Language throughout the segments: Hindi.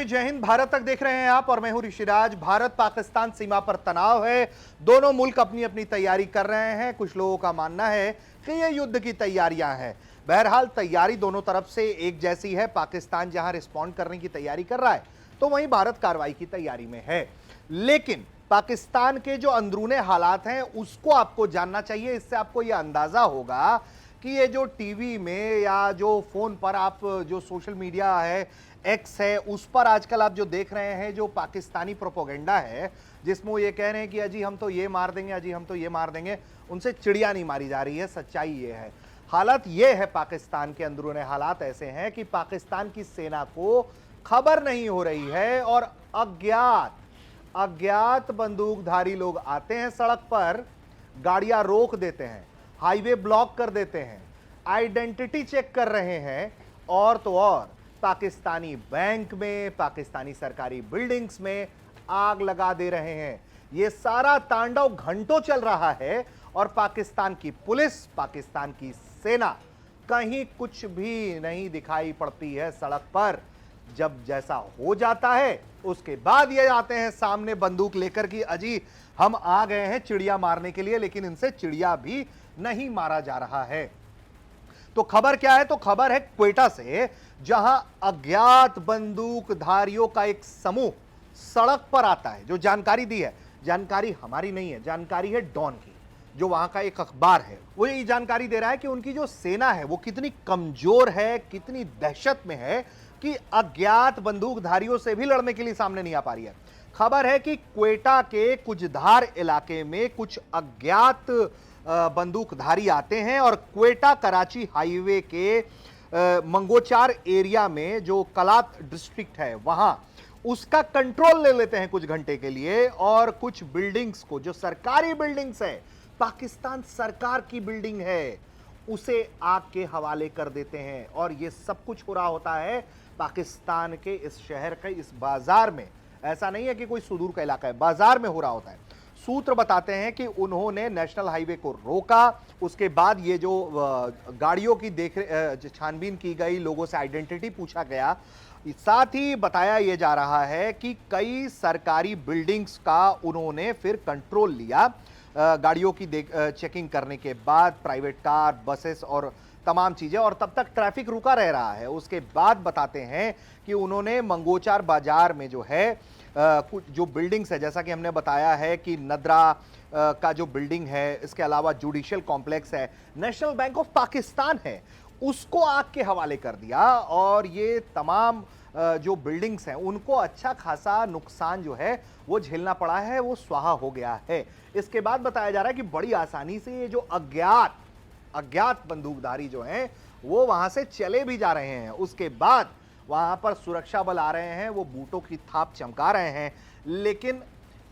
जय हिंद। भारत तक देख रहे हैं आप और मैं हूं ऋषिराज। भारत पाकिस्तान सीमा पर तनाव है। दोनों मुल्क अपनी अपनी तैयारी कर रहे हैं। कुछ लोगों का मानना है कि ये युद्ध की तैयारियां हैं। बहरहाल तैयारी दोनों तरफ से एक जैसी है। पाकिस्तान जहां रिस्पॉन्ड करने की तैयारी कर रहा है तो वहीं भारत कार्रवाई की तैयारी में है। लेकिन पाकिस्तान के जो अंदरूने हालात हैं उसको आपको जानना चाहिए। इससे आपको यह अंदाजा होगा कि ये जो टीवी में या जो फोन पर आप जो सोशल मीडिया है, एक्स है, उस पर आजकल आप जो देख रहे हैं जो पाकिस्तानी प्रोपोगेंडा है, जिसमें वो ये कह रहे हैं कि अजी हम तो ये मार देंगे, अजी हम तो ये मार देंगे, उनसे चिड़िया नहीं मारी जा रही है। सच्चाई ये है, हालत ये है, पाकिस्तान के अंदरूने हालात ऐसे हैं कि पाकिस्तान की सेना को खबर नहीं हो रही है और अज्ञात बंदूकधारी लोग आते हैं सड़क पर, गाड़ियां रोक देते हैं, हाईवे ब्लॉक कर देते हैं, आइडेंटिटी चेक कर रहे हैं और तो और पाकिस्तानी बैंक में, पाकिस्तानी सरकारी बिल्डिंग्स में आग लगा दे रहे हैं। यह सारा तांडव घंटों चल रहा है और पाकिस्तान की पुलिस, पाकिस्तान की सेना कहीं कुछ भी नहीं दिखाई पड़ती है सड़क पर। जब जैसा हो जाता है उसके बाद ये आते हैं सामने बंदूक लेकर कि अजी हम आ गए हैं चिड़िया मारने के लिए, लेकिन इनसे चिड़िया भी नहीं मारा जा रहा है। तो खबर क्या है? तो खबर है क्वेटा से, जहां अज्ञात बंदूकधारियों का एक समूह सड़क पर आता है। जो जानकारी दी है, जानकारी हमारी नहीं है, जानकारी है डॉन की, जो वहां का एक अखबार है। वो ये जानकारी दे रहा है कि उनकी जो सेना है वो कितनी कमजोर है, कितनी दहशत में है कि अज्ञात बंदूकधारियों से भी लड़ने के लिए सामने नहीं आ पा रही है। खबर है कि क्वेटा के कुजधार इलाके में कुछ अज्ञात बंदूकधारी आते हैं और क्वेटा कराची हाईवे के मंगोचार एरिया में जो कलात डिस्ट्रिक्ट है वहां उसका कंट्रोल ले लेते हैं कुछ घंटे के लिए और कुछ बिल्डिंग्स को, जो सरकारी बिल्डिंग्स है, पाकिस्तान सरकार की बिल्डिंग है, उसे आग के हवाले कर देते हैं। और यह सब कुछ हो रहा होता है पाकिस्तान के इस शहर के इस बाजार में। ऐसा नहीं है कि कोई सुदूर का इलाका है, बाजार में हो रहा होता है। सूत्र बताते हैं कि उन्होंने नेशनल हाईवे को रोका, उसके बाद ये जो गाड़ियों की छानबीन की गई, लोगों से आइडेंटिटी पूछा गया। साथ ही बताया यह जा रहा है कि कई सरकारी बिल्डिंग्स का उन्होंने फिर कंट्रोल लिया गाड़ियों की चेकिंग करने के बाद, प्राइवेट कार, बसेस और तमाम चीजें, और तब तक ट्रैफिक रुका रह रहा है। उसके बाद बताते हैं कि उन्होंने मंगोचार बाजार में जो है कुछ जो बिल्डिंग्स है, जैसा कि हमने बताया है कि नदरा का जो बिल्डिंग है, इसके अलावा जुडिशियल कॉम्प्लेक्स है, नेशनल बैंक ऑफ पाकिस्तान है, उसको आग के हवाले कर दिया। और ये तमाम जो बिल्डिंग्स हैं उनको अच्छा खासा नुकसान जो है वो झेलना पड़ा है, वो स्वाहा हो गया है। इसके बाद बताया जा रहा है कि बड़ी आसानी से ये जो अज्ञात बंदूकधारी जो हैं वो वहां से चले भी जा रहे हैं। उसके बाद वहां पर सुरक्षा बल आ रहे हैं, वो बूटों की थाप चमका रहे हैं। लेकिन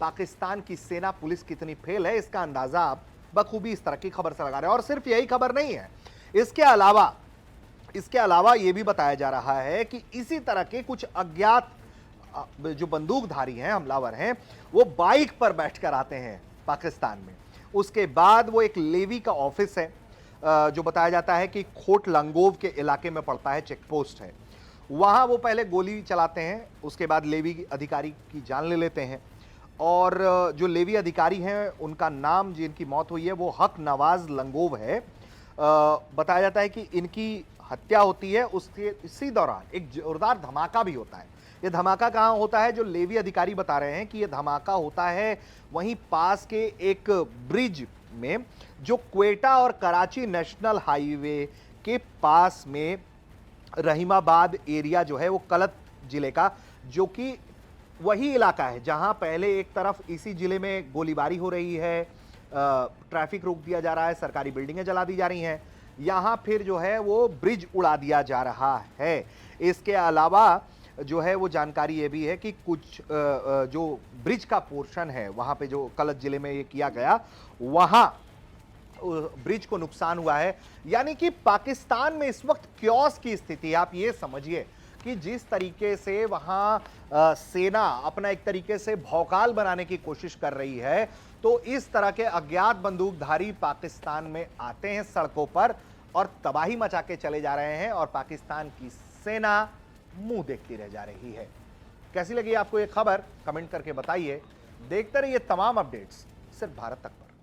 पाकिस्तान की सेना, पुलिस कितनी फेल है इसका अंदाजा आप बखूबी इस तरह की खबर से लगा रहे हैं। और सिर्फ यही खबर नहीं है, इसके अलावा यह भी बताया जा रहा है कि इसी तरह के कुछ अज्ञात जो बंदूकधारी हैं, हमलावर हैं, वो बाइक पर बैठकर आते हैं पाकिस्तान में। उसके बाद वो एक लेवी का ऑफिस है जो बताया जाता है कि खोट लंगोव के इलाके में पड़ता है, चेक पोस्ट है, वहां वो पहले गोली चलाते हैं, उसके बाद लेवी अधिकारी की जान ले लेते हैं। और जो लेवी अधिकारी हैं उनका नाम, जिनकी मौत हुई है, वो हक नवाज लंगोव है। बताया जाता है कि इनकी हत्या होती है, उसके इसी दौरान एक जोरदार धमाका भी होता है। यह धमाका कहाँ होता है? जो लेवी अधिकारी बता रहे हैं कि यह धमाका होता है वहीं पास के एक ब्रिज में, जो क्वेटा और कराची नेशनल हाईवे के पास में रहीमाबाद एरिया जो है वो कलत जिले का, जो कि वही इलाका है जहां पहले एक तरफ इसी जिले में गोलीबारी हो रही है, ट्रैफिक रोक दिया जा रहा है, सरकारी बिल्डिंगें जला दी जा रही हैं, यहां फिर जो है वो ब्रिज उड़ा दिया जा रहा है। इसके अलावा जो है वो जानकारी ये भी है कि कुछ जो ब्रिज का पोर्शन है वहां पे जो कलत जिले में ये किया गया, वहां ब्रिज को नुकसान हुआ है। यानी कि पाकिस्तान में इस वक्त क्योस की स्थिति है। आप ये समझिए कि जिस तरीके से वहां सेना अपना एक तरीके से भौकाल बनाने की कोशिश कर रही है, तो इस तरह के अज्ञात बंदूकधारी पाकिस्तान में आते हैं सड़कों पर और तबाही मचा के चले जा रहे हैं और पाकिस्तान की सेना मुंह देखती रह जा रही है। कैसी लगी आपको ये खबर कमेंट करके बताइए। देखते रहिए तमाम अपडेट्स सिर्फ भारत तक पर।